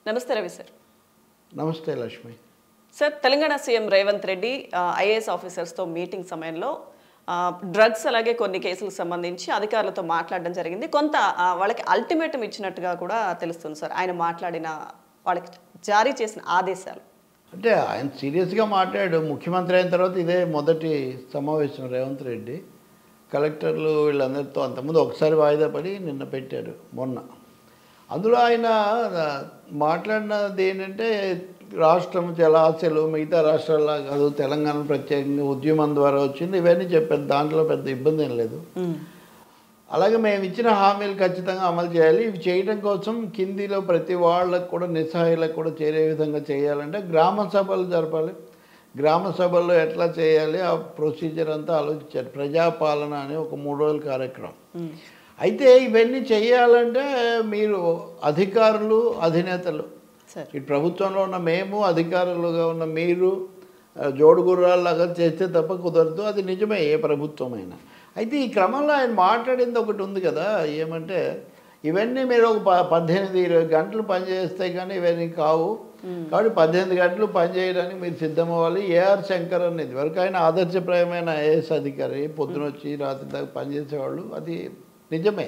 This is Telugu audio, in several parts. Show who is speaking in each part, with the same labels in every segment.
Speaker 1: నమస్తే రవి సార్.
Speaker 2: నమస్తే Lakshmi.
Speaker 1: Sir, Telangana CM Revanth Reddy IAS ఆఫీసర్స్తో మీటింగ్ సమయంలో డ్రగ్స్ అలాగే కొన్ని కేసులకు సంబంధించి అధికారులతో మాట్లాడడం జరిగింది. కొంత వాళ్ళకి అల్టిమేటం ఇచ్చినట్టుగా కూడా తెలుస్తుంది సార్. ఆయన మాట్లాడిన వాళ్ళకి జారీ చేసిన ఆదేశాలు
Speaker 2: అంటే ఆయన సీరియస్గా మాట్లాడాడు. ముఖ్యమంత్రి అయిన తర్వాత ఇదే మొదటి సమావేశం రేవంత్ రెడ్డి కలెక్టర్లు వీళ్ళందరితో. అంతకుముందు ఒకసారి వాయిదా పడి నిన్న పెట్టారు మొన్న. అందులో ఆయన మాట్లాడినది ఏంటంటే రాష్ట్రం చాలా ఆశలు మిగతా రాష్ట్రాల్లో కాదు, తెలంగాణ ప్రత్యేకంగా ఉద్యమం ద్వారా వచ్చింది, ఇవన్నీ చెప్పారు. దాంట్లో పెద్ద ఇబ్బంది ఏం లేదు. అలాగే మేము ఇచ్చిన హామీలు ఖచ్చితంగా అమలు చేయాలి. ఇవి చేయడం కోసం కిందిలో ప్రతి వాళ్ళకు కూడా నిస్సహాయులకు కూడా చేరే విధంగా చేయాలంటే గ్రామ సభలు జరపాలి. గ్రామ సభల్లో ఎట్లా చేయాలి ఆ ప్రొసీజర్ అంతా ఆలోచించారు. ప్రజాపాలన అనే ఒక 3 రోజుల కార్యక్రమం. అయితే ఇవన్నీ చేయాలంటే మీరు అధికారులు అధినేతలు, ఈ ప్రభుత్వంలో ఉన్న మేము అధికారులుగా ఉన్న మీరు జోడుగుర్రాల్లాగా చేస్తే తప్ప కుదరదు. అది నిజమే ఏ ప్రభుత్వమైనా. అయితే ఈ క్రమంలో ఆయన మాట్లాడింది ఒకటి ఉంది కదా, ఏమంటే ఇవన్నీ మీరు ఒక 18-20 గంటలు పనిచేస్తే కానీ ఇవన్నీ కావు, కాబట్టి 18 గంటలు పనిచేయడానికి మీరు సిద్ధమవ్వాలి. ఏఆర్ శంకర్ అనేది వరకు ఆయన ఆదర్శప్రాయమైన ఐఏఎస్ అధికారి, పొద్దున వచ్చి రాత్రి దాకా పనిచేసేవాళ్ళు. అది నిజమే.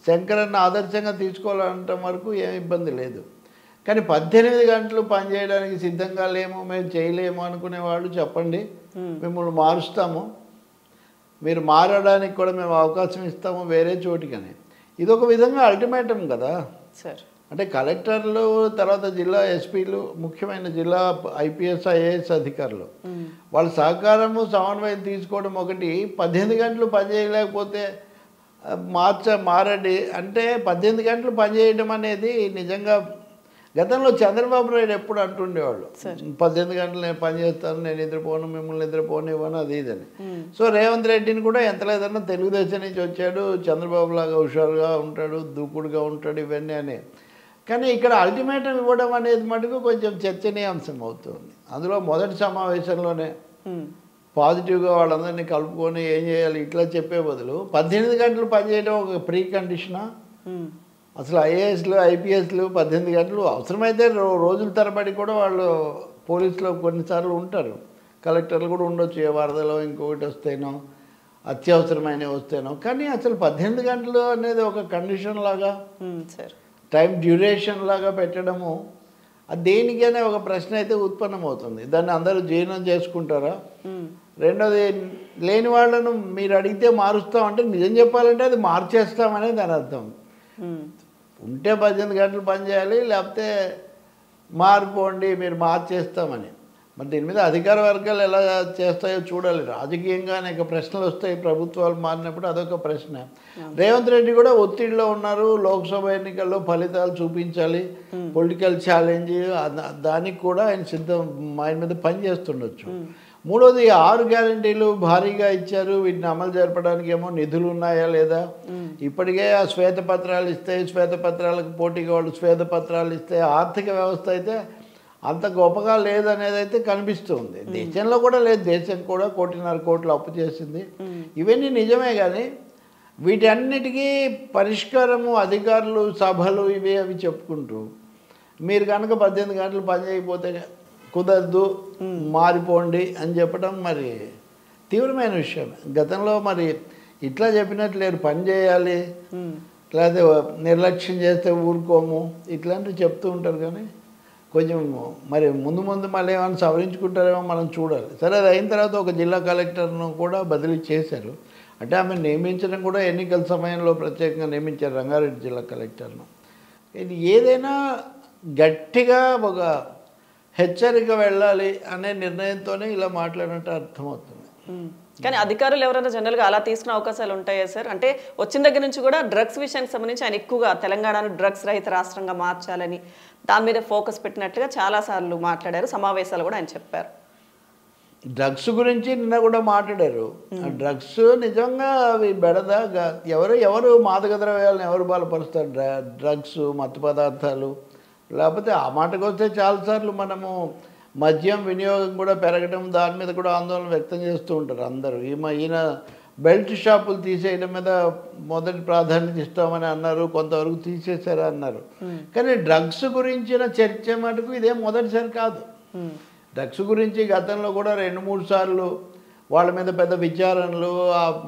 Speaker 2: శంకరన్న ఆదర్శంగా తీసుకోవాలంటే వరకు ఏమి ఇబ్బంది లేదు. కానీ 18 గంటలు పనిచేయడానికి సిద్ధంగా లేము, మేము చేయలేము అనుకునే వాళ్ళు చెప్పండి, మిమ్మల్ని మారుస్తాము, మీరు మారడానికి కూడా మేము అవకాశం ఇస్తాము వేరే చోటికని. ఇదొక విధంగా అల్టిమేటం కదా
Speaker 1: సార్.
Speaker 2: అంటే కలెక్టర్లు, తర్వాత జిల్లా ఎస్పీలు, ముఖ్యమైన జిల్లా ఐపీఎస్ ఐఏఎస్ అధికారులు వాళ్ళ సహకారము సమన్వయం తీసుకోవడం ఒకటి. 18 గంటలు పనిచేయలేకపోతే మారండి అంటే 18 గంటలు పనిచేయడం అనేది నిజంగా గతంలో చంద్రబాబు నాయుడు ఎప్పుడు అంటుండేవాళ్ళు, 18 గంటలు నేను పనిచేస్తాను, నేను నిద్రపోను, మిమ్మల్ని నిద్రపోనివ్వను, అది ఇదని. సో రేవంత్ రెడ్డిని కూడా ఎంత లేదన్నా తెలుగుదేశం నుంచి వచ్చాడు, చంద్రబాబు లాగా హుషారుగా ఉంటాడు, దూకుడుగా ఉంటాడు, ఇవన్నీ అని. కానీ ఇక్కడ అల్టిమేటం ఇవ్వడం అనేది మటుకు కొంచెం చర్చనీయాంశం అవుతుంది. అందులో మొదటి సమావేశంలోనే పాజిటివ్గా వాళ్ళందరినీ కలుపుకొని ఏం చేయాలి ఇట్లా చెప్పే బదులు 18 గంటలు పనిచేయడం ఒక ప్రీ కండిషనా? అసలు ఐఏఎస్లు ఐపీఎస్లు 18 గంటలు అవసరమైతే రోజుల తరబడి కూడా వాళ్ళు పోలీసులో కొన్నిసార్లు ఉంటారు, కలెక్టర్లు కూడా ఉండొచ్చు, ఏ వరదలో ఇంకొకటి వస్తేనో అత్యవసరమైనవి వస్తేనో. కానీ అసలు 18 గంటలు అనేది ఒక కండిషన్ లాగా, టైం డ్యూరేషన్ లాగా పెట్టడము అది దేనికైనా ఒక ప్రశ్న అయితే ఉత్పన్నమవుతుంది. దాన్ని అందరూ జీర్ణం చేసుకుంటారా? రెండోది, లేని వాళ్ళను మీరు అడిగితే మారుస్తామంటే నిజం చెప్పాలంటే అది మార్చేస్తామనేది దాని అర్థం. ఉంటే 18 గంటలు పనిచేయాలి, లేకపోతే మారిపోండి మీరు మార్చేస్తామని. మరి దీని మీద అధికార వర్గాలు ఎలా చేస్తాయో చూడాలి. రాజకీయంగా అనేక ప్రశ్నలు వస్తాయి ప్రభుత్వాలు మారినప్పుడు, అదొక ప్రశ్న. రేవంత్ రెడ్డి కూడా ఒత్తిడిలో ఉన్నారు, లోక్సభ ఎన్నికల్లో ఫలితాలు చూపించాలి, పొలిటికల్ ఛాలెంజ్, దానికి కూడా ఆయన ఆయన మీద పని చేస్తుండొచ్చు. మూడోది, 6 గ్యారెంటీలు భారీగా ఇచ్చారు, వీటిని అమలు జరపడానికి ఏమో నిధులు ఉన్నాయా లేదా? ఇప్పటికే ఆ శ్వేతపత్రాలు ఇస్తే, శ్వేతపత్రాలకు పోటీగా వాళ్ళు శ్వేతపత్రాలు ఇస్తే ఆర్థిక వ్యవస్థ అయితే అంత గొప్పగా లేదనేది అయితే కనిపిస్తుంది. దేశంలో కూడా లేదు, దేశం కూడా 1.5 కోట్లు అప్పు చేసింది. ఇవన్నీ నిజమే. కానీ వీటన్నిటికీ పరిష్కారము అధికారులు సభలు ఇవి అవి చెప్పుకుంటూ మీరు కనుక 18 గంటలు పని చేయకపోతే కుదరదు, మారిపోండి అని చెప్పడం మరి తీవ్రమైన విషయం. గతంలో మరి ఇట్లా చెప్పినట్లు లేరు, పని చేయాలి లేకపోతే నిర్లక్ష్యం చేస్తే ఊరుకోము ఇట్లాంటివి చెప్తూ ఉంటారు. కానీ కొంచెం మరి ముందు మళ్ళీ ఏమైనా సవరించుకుంటారేమో మనం చూడాలి. సరే, అది అయిన తర్వాత ఒక జిల్లా కలెక్టర్ను కూడా బదిలీ చేశారు. అంటే ఆమె నియమించడం కూడా ఎన్నికల సమయంలో ప్రత్యేకంగా నియమించారు, రంగారెడ్డి జిల్లా కలెక్టర్ను. ఇది ఏదైనా గట్టిగా ఒక హెచ్చరిక వెళ్ళాలి అనే నిర్ణయంతోనే ఇలా మాట్లాడినట్టు అర్థమవుతుంది.
Speaker 1: కానీ అధికారులు ఎవరైనా జనరల్గా అలా తీసుకునే అవకాశాలు ఉంటాయా సార్? అంటే వచ్చిన దగ్గర నుంచి కూడా డ్రగ్స్ విషయానికి సంబంధించి ఆయన ఎక్కువగా తెలంగాణను డ్రగ్స్ రహిత రాష్ట్రంగా మార్చాలని దాని మీద ఫోకస్ పెట్టినట్లుగా చాలాసార్లు మాట్లాడారు, సమావేశాలు కూడా ఆయన చెప్పారు.
Speaker 2: డ్రగ్స్ గురించి నిన్న కూడా మాట్లాడారు. డ్రగ్స్ నిజంగా అవి బెడద. ఎవరు మాదక ద్రవ్యాలను ఎవరు బలపరుస్తారు? డ్రగ్స్, మత్తు పదార్థాలు. లేకపోతే ఆ మాటకు వస్తే చాలాసార్లు మనము మద్యం వినియోగం కూడా పెరగడం, దాని మీద కూడా ఆందోళన వ్యక్తం చేస్తూ ఉంటారు అందరూ. ఈయన బెల్ట్ షాపులు తీసేయడం మీద మొదటి ప్రాధాన్యత ఇస్తామని అన్నారు, కొంతవరకు తీసేశారు అన్నారు. కానీ డ్రగ్స్ గురించిన చర్చ మటుకు ఇదే మొదటిసారి కాదు. డ్రగ్స్ గురించి గతంలో కూడా 2-3 సార్లు వాళ్ళ మీద పెద్ద విచారణలు,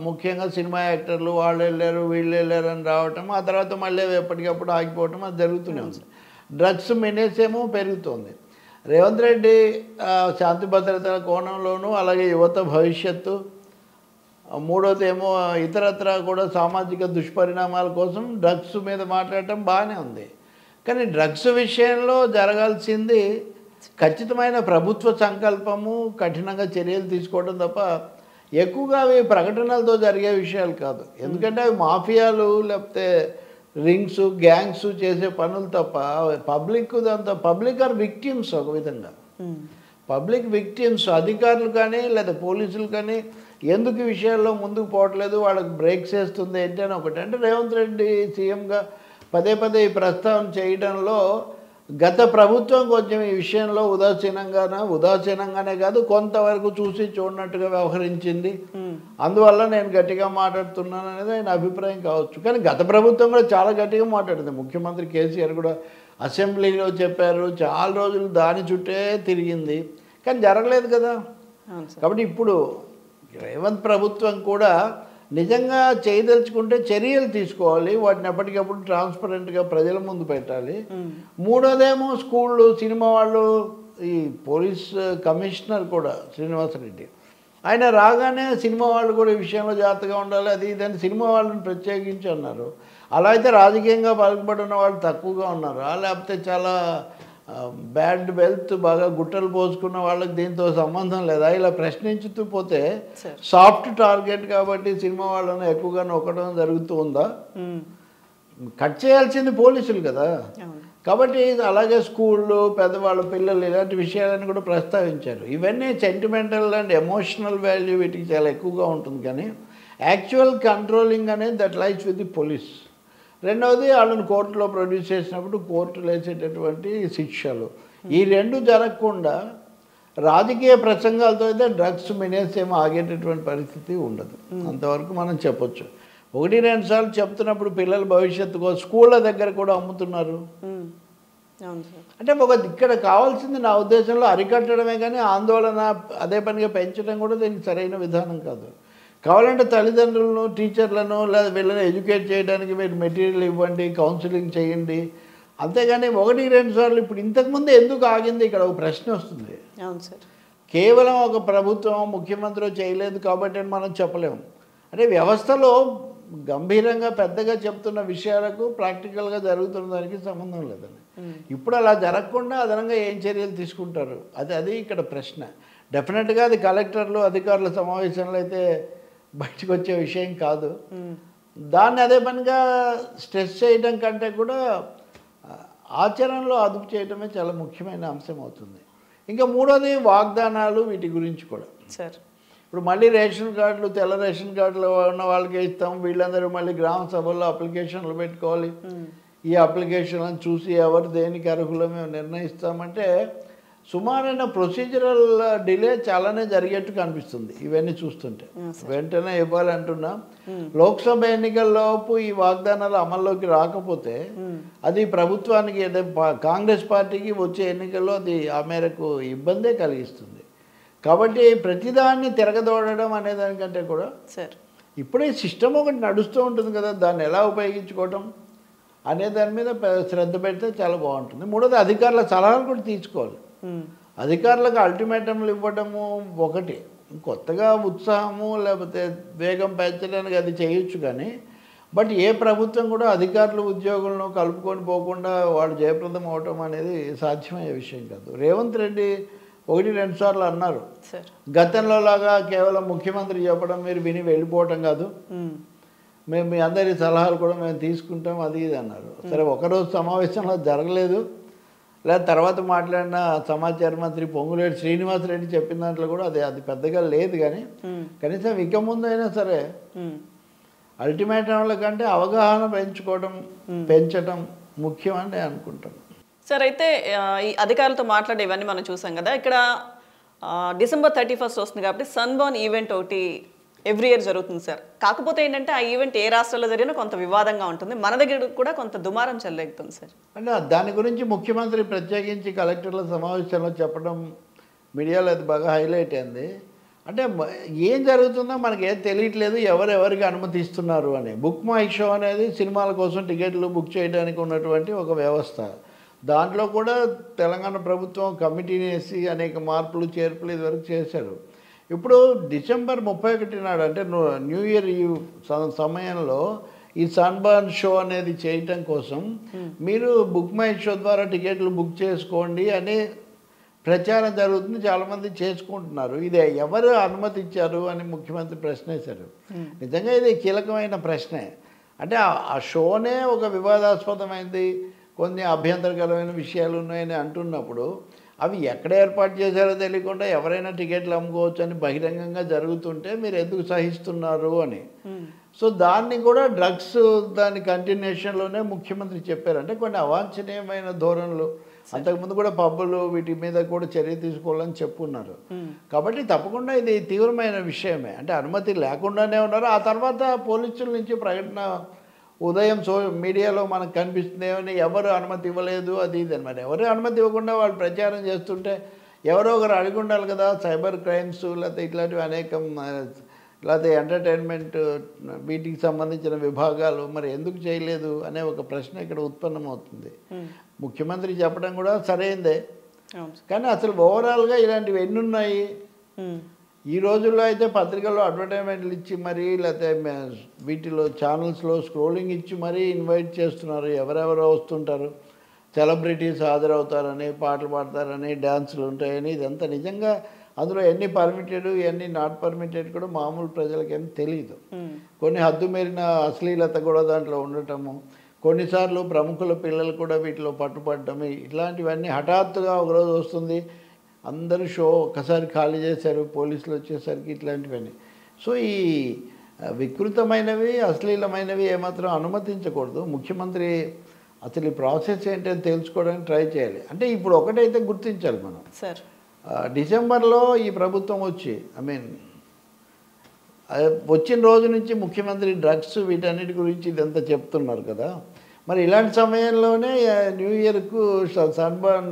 Speaker 2: ముఖ్యంగా సినిమా యాక్టర్లు వాళ్ళు వెళ్ళారు వీళ్ళు వెళ్ళారు అని రావటం, ఆ తర్వాత మళ్ళీ ఎప్పటికప్పుడు ఆగిపోవటం అది జరుగుతూనే ఉంది. డ్రగ్స్ మెనేసేమో పెరుగుతుంది. రేవంత్ రెడ్డి శాంతి భద్రతల కోణంలోనూ, అలాగే యువత భవిష్యత్తు, మూడోది ఏమో ఇతరత్ర కూడా సామాజిక దుష్పరిణామాల కోసం డ్రగ్స్ మీద మాట్లాడటం బాగానే ఉంది. కానీ డ్రగ్స్ విషయంలో జరగాల్సింది ఖచ్చితమైన ప్రభుత్వ సంకల్పము, కఠినంగా చర్యలు తీసుకోవడం తప్ప ఎక్కువగా అవి ప్రకటనలతో జరిగే విషయాలు కాదు. ఎందుకంటే అవి మాఫియాలు లేకపోతే రింగ్స్ గ్యాంగ్స్ చేసే పనులు తప్ప పబ్లిక్ ఆర్ విక్టిమ్స్. ఒక విధంగా పబ్లిక్ విక్టిమ్స్. అధికారులు కానీ లేదా పోలీసులు కానీ ఎందుకు ఈ విషయాల్లో ముందుకు పోవట్లేదు, వాళ్ళకి బ్రేక్స్ వేస్తుంది ఏంటి అని ఒకటి. అంటే రేవంత్ రెడ్డి సీఎంగా పదే ఈ ప్రస్తావన చేయడంలో గత ప్రభుత్వం కొంచెం ఈ విషయంలో ఉదాసీనంగానే కాదు కొంతవరకు చూసి చూడనట్టుగా వ్యవహరించింది. అందువల్ల నేను గట్టిగా మాట్లాడుతున్నాను అనేది ఆయన అభిప్రాయం కావచ్చు. కానీ గత ప్రభుత్వం కూడా చాలా గట్టిగా మాట్లాడింది. ముఖ్యమంత్రి కేసీఆర్ కూడా అసెంబ్లీలో చెప్పారు, చాలా రోజులు దాని చుట్టే తిరిగింది, కానీ జరగలేదు కదా. కాబట్టి ఇప్పుడు రేవంత్ ప్రభుత్వం కూడా నిజంగా చేయదలుచుకుంటే చర్యలు తీసుకోవాలి, వాటిని ఎప్పటికప్పుడు ట్రాన్స్పరెంట్గా ప్రజల ముందు పెట్టాలి. మూడోదేమో స్కూళ్ళు, సినిమా వాళ్ళు, ఈ పోలీస్ కమిషనర్ కూడా శ్రీనివాసరెడ్డి ఆయన రాగానే సినిమా వాళ్ళు కూడా ఈ విషయంలో జాగ్రత్తగా ఉండాలి, అది ఇదని సినిమా వాళ్ళని ప్రత్యేకించి అన్నారు. అలా అయితే రాజకీయంగా పలుకుబడిన వాళ్ళు తక్కువగా ఉన్నారు, లేకపోతే చాలా బ్యాడ్ వెల్త్ బాగా గుట్టలు పోసుకున్న వాళ్ళకి దీంతో సంబంధం లేదా ఇలా ప్రశ్నించుతూ పోతే సాఫ్ట్ టార్గెట్ కాబట్టి సినిమా వాళ్ళని ఎక్కువగా నొక్కడం జరుగుతూ ఉందా? కట్ చేయాల్సింది పోలీసులు కదా. కాబట్టి అలాగే స్కూళ్ళు, పెద్దవాళ్ళ పిల్లలు, ఇలాంటి విషయాలను కూడా ప్రస్తావించారు. ఇవన్నీ సెంటిమెంటల్ అండ్ ఎమోషనల్ వాల్యూ వీటికి చాలా ఎక్కువగా ఉంటుంది. కానీ యాక్చువల్ కంట్రోలింగ్ అనేది that lies with the police. రెండవది వాళ్ళని కోర్టులో ప్రొడ్యూస్ చేసినప్పుడు కోర్టులు వేసేటటువంటి శిక్షలు, ఈ రెండు జరగకుండా రాజకీయ ప్రసంగాలతో అయితే డ్రగ్స్ మినేసేమో ఆగేటటువంటి పరిస్థితి ఉండదు. అంతవరకు మనం చెప్పొచ్చు. 1-2 సార్లు చెప్తున్నప్పుడు పిల్లల భవిష్యత్తు కోసం స్కూళ్ళ దగ్గర కూడా అమ్ముతున్నారు. అంటే ఇక్కడ కావాల్సింది నా ఉద్దేశంలో అరికట్టడమే, కానీ ఆందోళన అదే పనిగా పెంచడం కూడా దీనికి సరైన విధానం కాదు. కావాలంటే తల్లిదండ్రులను, టీచర్లను లేదా వీళ్ళని ఎడ్యుకేట్ చేయడానికి మీరు మెటీరియల్ ఇవ్వండి, కౌన్సిలింగ్ చేయండి, అంతేగాని 1-2 సార్లు. ఇప్పుడు ఇంతకుముందు ఎందుకు ఆగింది ఇక్కడ ఒక ప్రశ్న వస్తుంది.
Speaker 1: అవును సార్,
Speaker 2: కేవలం ఒక ప్రభుత్వం ముఖ్యమంత్రి చేయలేదు కాబట్టి అని మనం చెప్పలేము. అంటే వ్యవస్థలో గంభీరంగా పెద్దగా చెప్తున్న విషయాలకు ప్రాక్టికల్గా జరుగుతున్న దానికి సంబంధం లేదండి. ఇప్పుడు అలా జరగకుండా అదనంగా ఏం చర్యలు తీసుకుంటారు, అది ఇక్కడ ప్రశ్న. డెఫినెట్గా అది కలెక్టర్లు, అధికారుల సమావేశంలో అయితే బయటకు వచ్చే విషయం కాదు. దాన్ని అదే పనిగా స్ట్రెస్ చేయడం కంటే కూడా ఆచరణలో అదుపు చేయడమే చాలా ముఖ్యమైన అంశం అవుతుంది. ఇంకా మూడోది వాగ్దానాలు, వీటి గురించి కూడా
Speaker 1: సార్.
Speaker 2: ఇప్పుడు మళ్ళీ రేషన్ కార్డులు, తెల్ల రేషన్ కార్డులు ఉన్న వాళ్ళకే ఇస్తాం, వీళ్ళందరూ మళ్ళీ గ్రామ సభల్లో అప్లికేషన్లు పెట్టుకోవాలి, ఈ అప్లికేషన్లను చూసి ఎవరు దేనికి అర్హులో మేము నిర్ణయిస్తామంటే సుమారైన ప్రొసీజరల్ డిలే చాలానే జరిగేట్టు కనిపిస్తుంది ఇవన్నీ చూస్తుంటే. వెంటనే ఇవ్వాలంటున్నా. లోక్సభ ఎన్నికల్లోపు ఈ వాగ్దానాలు అమల్లోకి రాకపోతే అది ప్రభుత్వానికి, కాంగ్రెస్ పార్టీకి వచ్చే ఎన్నికల్లో అది ఆ మేరకు ఇబ్బందే కలిగిస్తుంది. కాబట్టి ప్రతిదాన్ని తిరగదోడడం అనే దానికంటే కూడా ఇప్పుడే సిస్టమ్ ఒకటి నడుస్తూ ఉంటుంది కదా, దాన్ని ఎలా ఉపయోగించుకోవడం అనే దాని మీద శ్రద్ధ పెడితే చాలా బాగుంటుంది. మూడోది అధికారుల సలహాలు కూడా తీసుకోవాలి. అధికారులకు అల్టిమేటంలు ఇవ్వడము ఒకటి, కొత్తగా ఉత్సాహము లేకపోతే వేగం పెంచడానికి అది చేయొచ్చు, కానీ బట్ ఏ ప్రభుత్వం కూడా అధికారులు ఉద్యోగులను కలుపుకొని పోకుండా వాళ్ళు జయప్రదం అవటం అనేది సాధ్యమయ్యే విషయం కాదు. రేవంత్ రెడ్డి 1-2 సార్లు అన్నారు, గతంలో లాగా కేవలం ముఖ్యమంత్రి చెప్పడం మీరు విని వెళ్ళిపోవటం కాదు, మేము మీ అందరి సలహాలు కూడా మేము తీసుకుంటాం, అది ఇది అన్నారు. సరే, ఒకరోజు సమావేశంలో జరగలేదు, లేదా తర్వాత మాట్లాడిన సమాచార మంత్రి పొంగులేటి శ్రీనివాసరెడ్డి చెప్పిన దాంట్లో కూడా అది పెద్దగా లేదు. కానీ కనీసం ఇక ముందు అయినా సరే అల్టిమేటంల కంటే అవగాహన పెంచడం ముఖ్యం అని నేను అనుకుంటాను.
Speaker 1: సార్, అయితే ఈ అధికారులతో మాట్లాడే ఇవన్నీ మనం చూసాం కదా. ఇక్కడ December 31 వస్తుంది కాబట్టి సన్బర్న్ ఈవెంట్ ఒకటి ఎవ్రీ ఇయర్ జరుగుతుంది సార్. కాకపోతే ఏంటంటే ఆ ఈవెంట్ ఏ రాష్ట్రంలో జరిగినా కొంత వివాదంగా ఉంటుంది, మన దగ్గర కూడా కొంత దుమారం చెలరేగుతుంది సార్.
Speaker 2: అంటే దాని గురించి ముఖ్యమంత్రి ప్రత్యేకించి కలెక్టర్ల సమావేశంలో చెప్పడం మీడియాలో అది బాగా హైలైట్ అయింది. అంటే ఏం జరుగుతుందో మనకి ఏం తెలియట్లేదు, ఎవరెవరికి అనుమతి ఇస్తున్నారు అని. బుక్ మై షో అనేది సినిమాల కోసం టికెట్లు బుక్ చేయడానికి ఉన్నటువంటి ఒక వ్యవస్థ. దాంట్లో కూడా తెలంగాణ ప్రభుత్వం కమిటీని వేసి అనేక మార్పులు చేర్పులు ఇదివరకు చేశారు. ఇప్పుడు డిసెంబర్ 31 నాడు అంటే న్యూ ఇయర్ ఈ సమయంలో ఈ సన్బర్న్ షో అనేది చేయటం కోసం మీరు బుక్ మై షో ద్వారా టికెట్లు బుక్ చేసుకోండి అని ప్రచారం జరుగుతుంది, చాలామంది చేసుకుంటున్నారు. ఇది ఎవరు అనుమతి ఇచ్చారు అని ముఖ్యమంత్రి ప్రశ్న వేశారు. నిజంగా ఇది కీలకమైన ప్రశ్నే. అంటే ఆ షోనే ఒక వివాదాస్పదమైంది, కొన్ని అభ్యంతరకరమైన విషయాలు ఉన్నాయని అంటున్నప్పుడు అవి ఎక్కడ ఏర్పాటు చేశారో తెలియకుండా ఎవరైనా టికెట్లు అమ్ముకోవచ్చు అని బహిరంగంగా జరుగుతుంటే మీరు ఎందుకు సహిస్తున్నారు అని. సో దాన్ని కూడా డ్రగ్స్ దాని కంటిన్యూషన్లోనే ముఖ్యమంత్రి చెప్పారు. అంటే కొన్ని అవాంఛనీయమైన ధోరణులు అంతకుముందు కూడా పబ్బులు వీటి మీద కూడా చర్య తీసుకోవాలని చెప్పున్నారు. కాబట్టి తప్పకుండా ఇది తీవ్రమైన విషయమే. అంటే అనుమతి లేకుండానే ఉన్నారు. ఆ తర్వాత పోలీసుల నుంచి ప్రకటన ఉదయం మీడియాలో మనకు కనిపిస్తుంది ఏమని, ఎవరు అనుమతి ఇవ్వలేదు అది ఇది అని. మరి ఎవరు అనుమతి ఇవ్వకుండా వాళ్ళు ప్రచారం చేస్తుంటే ఎవరో ఒకరు అడిగి ఉండాలి కదా. సైబర్ క్రైమ్స్ లేకపోతే ఇట్లాంటివి అనేకం, లేకపోతే ఎంటర్టైన్మెంట్ వీటికి సంబంధించిన విభాగాలు మరి ఎందుకు చేయలేదు అనే ఒక ప్రశ్న ఇక్కడ ఉత్పన్నమవుతుంది. ముఖ్యమంత్రి చెప్పడం కూడా సరైందే, కానీ అసలు ఓవరాల్గా ఇలాంటివి ఎన్ని ఉన్నాయి. ఈ రోజుల్లో అయితే పత్రికల్లో అడ్వర్టైజ్మెంట్లు ఇచ్చి మరీ లేకపోతే వీటిలో ఛానల్స్లో స్క్రోలింగ్ ఇచ్చి మరీ ఇన్వైట్ చేస్తున్నారు. ఎవరెవరో వస్తుంటారు, సెలబ్రిటీస్ హాజరవుతారని, పాటలు పాడతారని, డ్యాన్సులు ఉంటాయని. ఇదంతా నిజంగా అందులో ఎన్ని పర్మిటెడ్ ఎన్ని నాట్ పర్మిటెడ్ కూడా మామూలు ప్రజలకి ఏం తెలియదు. కొన్ని హద్దు మీరిన అశ్లీలత కూడా దాంట్లో ఉండటము, కొన్నిసార్లు ప్రముఖుల పిల్లలు కూడా వీటిలో పట్టుపడటము, ఇట్లాంటివన్నీ హఠాత్తుగా ఒకరోజు వస్తుంది, అందరూ షో ఒక్కసారి ఖాళీ చేశారు పోలీసులు వచ్చేసరికి, ఇట్లాంటివన్నీ. సో ఈ వికృతమైనవి అశ్లీలమైనవి ఏమాత్రం అనుమతించకూడదు. ముఖ్యమంత్రి అసలు ఈ ప్రాసెస్ ఏంటని తెలుసుకోవడానికి ట్రై చేయాలి. అంటే ఇప్పుడు ఒకటైతే గుర్తించాలి మనం
Speaker 1: సార్,
Speaker 2: డిసెంబర్లో ఈ ప్రభుత్వం వచ్చి వచ్చిన రోజు నుంచి ముఖ్యమంత్రి డ్రగ్స్ వీటన్నిటి గురించి ఇదంతా చెప్తున్నారు కదా. మరి ఇలాంటి సమయంలోనే న్యూ ఇయర్కు సన్బర్న్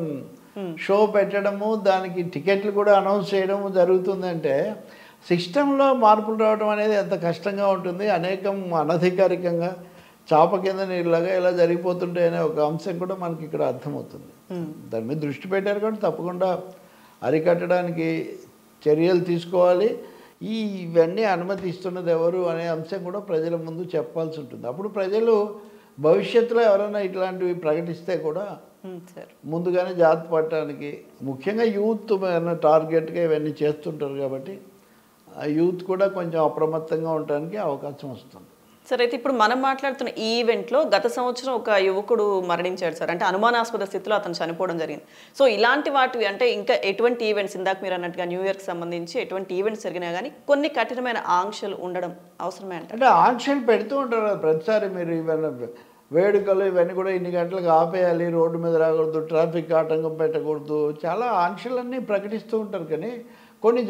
Speaker 2: షో పెట్టడము, దానికి టికెట్లు కూడా అనౌన్స్ చేయడము జరుగుతుందంటే సిస్టంలో మార్పులు రావడం అనేది ఎంత కష్టంగా ఉంటుంది. అనేకం అనధికారికంగా చాప కింద నీళ్ళగా ఇలా జరిగిపోతుంటాయనే ఒక అంశం కూడా మనకి ఇక్కడ అర్థమవుతుంది. దాని మీద దృష్టి పెట్టారు కాబట్టి తప్పకుండా అరికట్టడానికి చర్యలు తీసుకోవాలి. ఇవన్నీ అనుమతి ఇస్తున్నది ఎవరు అనే అంశం కూడా ప్రజల ముందు చెప్పాల్సి ఉంటుంది. అప్పుడు ప్రజలు భవిష్యత్తులో ఎవరైనా ఇట్లాంటివి ప్రకటిస్తే కూడా ముందుగానే జాగ్రత్త పడటానికి, ముఖ్యంగా యూత్ టార్గెట్గా ఇవన్నీ చేస్తుంటారు కాబట్టి ఆ యూత్ కూడా కొంచెం అప్రమత్తంగా ఉండడానికి అవకాశం వస్తుంది.
Speaker 1: సార్, అయితే ఇప్పుడు మనం మాట్లాడుతున్న ఈ ఈవెంట్లో గత సంవత్సరం ఒక యువకుడు మరణించాడు సార్. అంటే అనుమానాస్పద స్థితిలో అతను చనిపోవడం జరిగింది. సో ఇలాంటి వాటివి అంటే ఇంకా ఎటువంటి ఈవెంట్స్, ఇందాక మీరు అన్నట్టుగా న్యూ ఇయర్కి సంబంధించి ఎటువంటి ఈవెంట్స్ జరిగినా కానీ కొన్ని కఠినమైన ఆంక్షలు ఉండడం అవసరమే అంటే
Speaker 2: ఆంక్షలు పెడుతూ ఉంటారు ప్రతిసారి. మీరు ఇవన్నీ వేడుకలు ఇవన్నీ కూడా ఇన్ని గంటలకు ఆపేయాలి, రోడ్డు మీద రాకూడదు, ట్రాఫిక్ ఆటంకం పెట్టకూడదు, చాలా ఆంక్షలన్నీ ప్రకటిస్తూ ఉంటారు. కానీ కొన్ని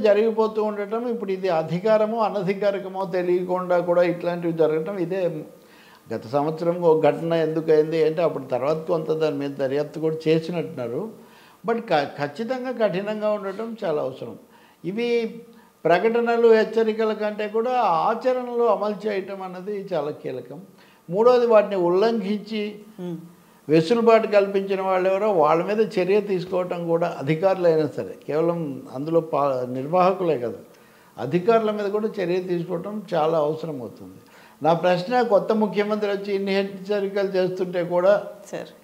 Speaker 2: జరిగిపోతూ ఉండటం, ఇప్పుడు ఇది అధికారమో అనధికారికమో తెలియకుండా కూడా ఇట్లాంటివి జరగటం ఇదే. గత సంవత్సరం ఒక ఘటన ఎందుకైంది అంటే అప్పుడు తర్వాత కొంత దాని మీద దర్యాప్తు కూడా చేసినట్టున్నారు. బట్ ఖచ్చితంగా కఠినంగా ఉండటం చాలా అవసరం. ఇవి ప్రకటనలు హెచ్చరికల కంటే కూడా ఆచరణలో అమలు చేయటం అన్నది చాలా కీలకం. మూడోది, వాటిని ఉల్లంఘించి వెసులుబాటు కల్పించిన వాళ్ళు ఎవరో వాళ్ళ మీద చర్య తీసుకోవటం కూడా, అధికారులైనా సరే, కేవలం అందులో నిర్వాహకులే కదా, అధికారుల మీద కూడా చర్య తీసుకోవటం చాలా అవసరం అవుతుంది. నా ప్రశ్న, కొత్త ముఖ్యమంత్రి వచ్చి ఇన్ని హెచ్చరికలు చేస్తుంటే కూడా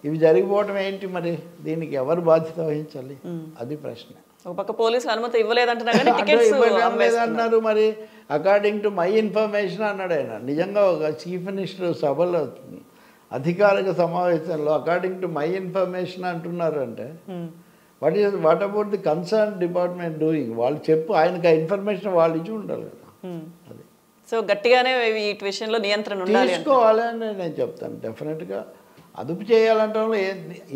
Speaker 2: ఇవి జరిగిపోవటం ఏంటి? మరి దీనికి ఎవరు బాధ్యత వహించాలి? అది ప్రశ్న.
Speaker 1: ఒక పక్క పోలీసులు అనుమతి ఇవ్వలేదంటున్నారు.
Speaker 2: మరి అకార్డింగ్ టు మై ఇన్ఫర్మేషన్ అన్నాడు ఆయన. నిజంగా ఒక చీఫ్ మినిస్టర్ సభలో అధికారిక సమావేశంలో అకార్డింగ్ టు మై ఇన్ఫర్మేషన్ అంటున్నారు. అంటే what about the concern department doing? వాళ్ళు ఆయనకి ఆ ఇన్ఫర్మేషన్ వాళ్ళు ఇచ్చి ఉండాలి కదా. అది
Speaker 1: సో గట్టిగానే వీటి విషయంలో నియంత్రణ
Speaker 2: తీసుకోవాలి అని నేను చెప్తాను. డెఫినెట్గా అదుపు చేయాలంటే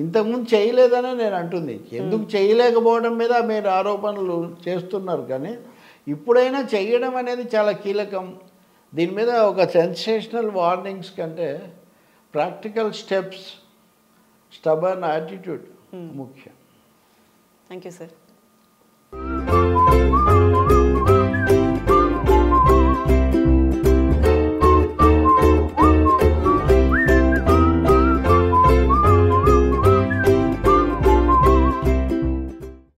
Speaker 2: ఇంతకుముందు చేయలేదనే నేను అంటుంది. ఎందుకు చేయలేకపోవడం మీద మీరు ఆరోపణలు చేస్తున్నారు, కానీ ఇప్పుడైనా చేయడం అనేది చాలా కీలకం. దీని మీద ఒక సెన్సేషనల్ వార్నింగ్స్ కంటే ప్రాక్టికల్ స్టెప్స్, స్టబర్న్ యాటిట్యూడ్ ముఖ్యం.
Speaker 1: Thank you sir.